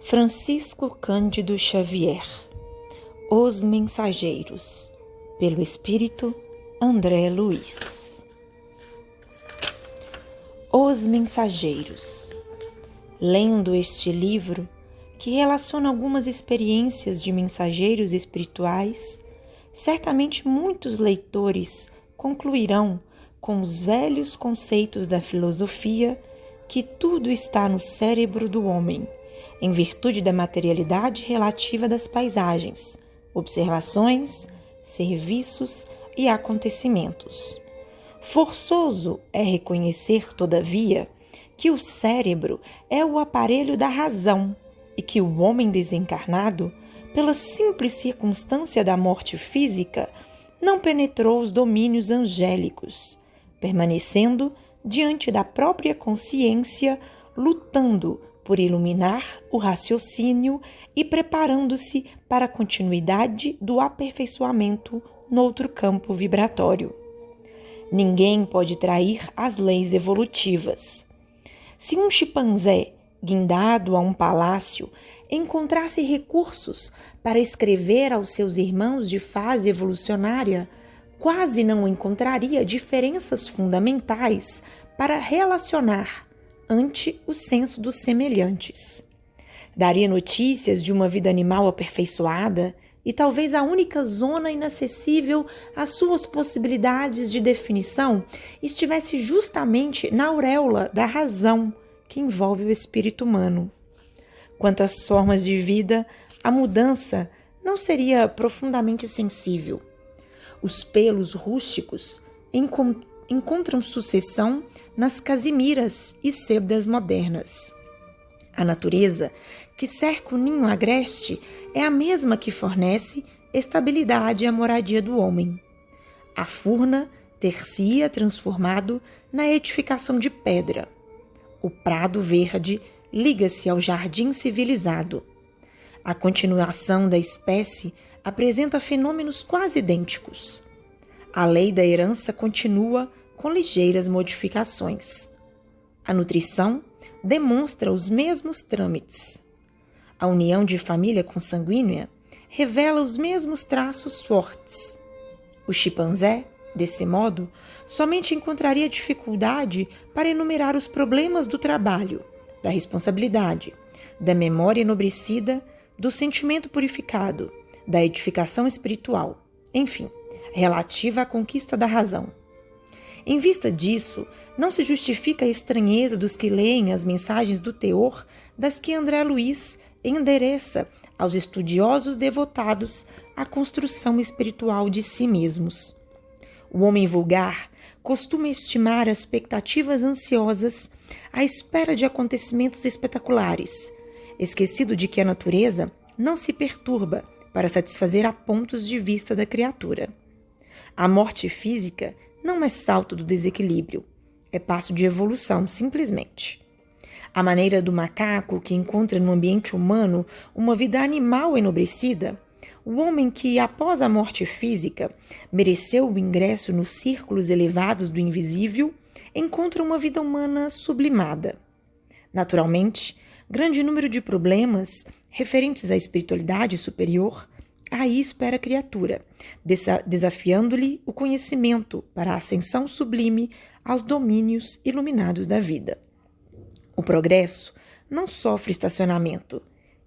Francisco Cândido Xavier. Os Mensageiros, pelo Espírito André Luiz. Os Mensageiros. Lendo este livro, que relaciona algumas experiências de mensageiros espirituais, certamente muitos leitores concluirão com os velhos conceitos da filosofia que tudo está no cérebro do homem, em virtude da materialidade relativa das paisagens, observações, serviços e acontecimentos. Forçoso é reconhecer, todavia, que o cérebro é o aparelho da razão e que o homem desencarnado, pela simples circunstância da morte física, não penetrou os domínios angélicos, permanecendo diante da própria consciência, lutando por iluminar o raciocínio e preparando-se para a continuidade do aperfeiçoamento noutro campo vibratório. Ninguém pode trair as leis evolutivas. Se um chimpanzé, guindado a um palácio, encontrasse recursos para escrever aos seus irmãos de fase evolucionária, quase não encontraria diferenças fundamentais para relacionar ante o senso dos semelhantes. Daria notícias de uma vida animal aperfeiçoada e talvez a única zona inacessível às suas possibilidades de definição estivesse justamente na auréola da razão que envolve o espírito humano. Quanto às formas de vida, a mudança não seria profundamente sensível. Os pelos rústicos encontram sucessão nas casimiras e sebdas modernas. A natureza que cerca o ninho agreste é a mesma que fornece estabilidade à moradia do homem. A furna ter-se-ia transformado na edificação de pedra. O prado verde liga-se ao jardim civilizado. A continuação da espécie apresenta fenômenos quase idênticos. A lei da herança continua com ligeiras modificações. A nutrição demonstra os mesmos trâmites. A união de família consanguínea revela os mesmos traços fortes. O chimpanzé, desse modo, somente encontraria dificuldade para enumerar os problemas do trabalho, da responsabilidade, da memória enobrecida, do sentimento purificado, da edificação espiritual, enfim, relativa à conquista da razão. Em vista disso, não se justifica a estranheza dos que leem as mensagens do teor das que André Luiz endereça aos estudiosos devotados à construção espiritual de si mesmos. O homem vulgar costuma estimar expectativas ansiosas à espera de acontecimentos espetaculares, esquecido de que a natureza não se perturba para satisfazer a pontos de vista da criatura. A morte física não é salto do desequilíbrio, é passo de evolução, simplesmente. A maneira do macaco que encontra no ambiente humano uma vida animal enobrecida, o homem que, após a morte física, mereceu o ingresso nos círculos elevados do invisível, encontra uma vida humana sublimada. Naturalmente, grande número de problemas referentes à espiritualidade superior aí espera a criatura, desafiando-lhe o conhecimento para a ascensão sublime aos domínios iluminados da vida. O progresso não sofre estacionamento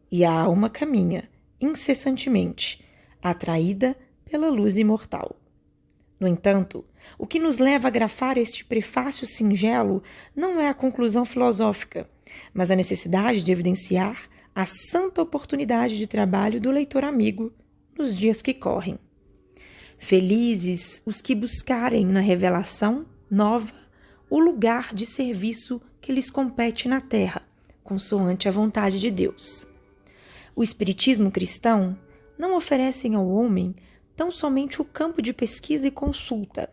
e a alma caminha incessantemente, atraída pela luz imortal. No entanto, o que nos leva a grafar este prefácio singelo não é a conclusão filosófica, mas a necessidade de evidenciar a santa oportunidade de trabalho do leitor amigo nos dias que correm. Felizes os que buscarem na revelação nova o lugar de serviço que lhes compete na terra, consoante a vontade de Deus. O espiritismo cristão não oferece ao homem tão somente o campo de pesquisa e consulta,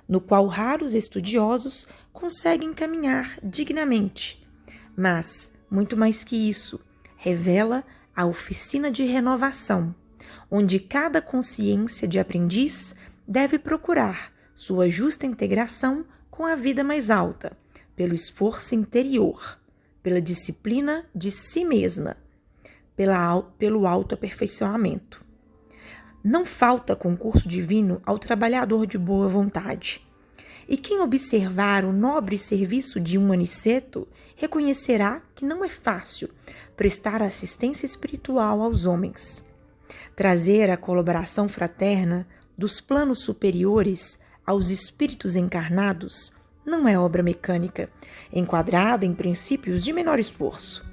no qual raros estudiosos conseguem caminhar dignamente, mas, muito mais que isso, revela a oficina de renovação, onde cada consciência de aprendiz deve procurar sua justa integração com a vida mais alta, pelo esforço interior, pela disciplina de si mesma, pelo autoaperfeiçoamento. Não falta concurso divino ao trabalhador de boa vontade. E quem observar o nobre serviço de um aniceto reconhecerá que não é fácil prestar assistência espiritual aos homens. Trazer a colaboração fraterna dos planos superiores aos espíritos encarnados não é obra mecânica, enquadrada em princípios de menor esforço.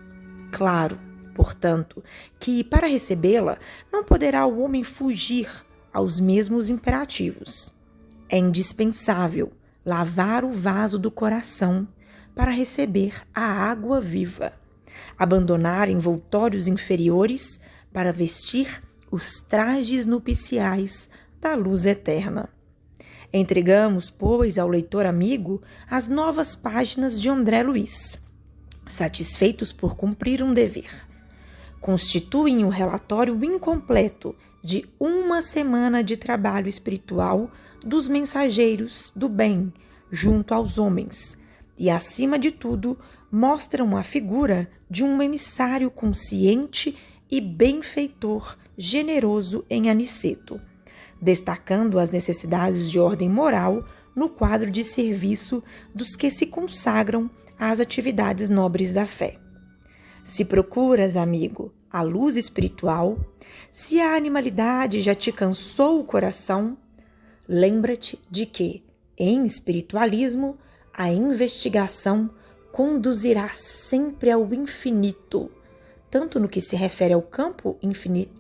Claro, portanto, que para recebê-la não poderá o homem fugir aos mesmos imperativos. É indispensável lavar o vaso do coração para receber a água viva, abandonar envoltórios inferiores para vestir os trajes nupciais da luz eterna. Entregamos, pois, ao leitor amigo as novas páginas de André Luiz, satisfeitos por cumprir um dever. Constituem o relatório incompleto de uma semana de trabalho espiritual dos mensageiros do bem junto aos homens e, acima de tudo, mostram a figura de um emissário consciente e benfeitor generoso em Aniceto, destacando as necessidades de ordem moral no quadro de serviço dos que se consagram às atividades nobres da fé. Se procuras, amigo, a luz espiritual, se a animalidade já te cansou o coração, lembra-te de que, em espiritualismo, a investigação conduzirá sempre ao infinito, tanto no que se refere ao campo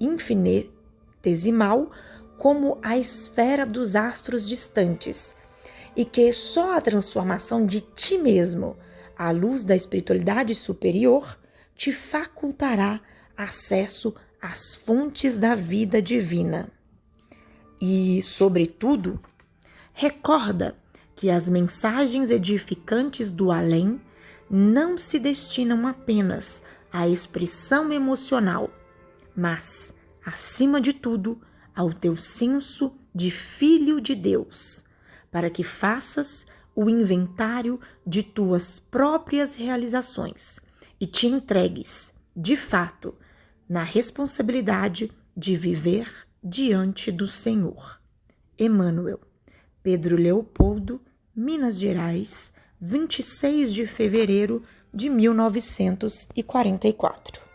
infinitesimal como à esfera dos astros distantes, e que só a transformação de ti mesmo à luz da espiritualidade superior te facultará acesso às fontes da vida divina. E, sobretudo, recorda que as mensagens edificantes do além não se destinam apenas à expressão emocional, mas, acima de tudo, ao teu senso de filho de Deus, para que faças o inventário de tuas próprias realizações e te entregues, de fato, na responsabilidade de viver diante do Senhor. Emmanuel, Pedro Leopoldo, Minas Gerais, 26 de fevereiro de 1944.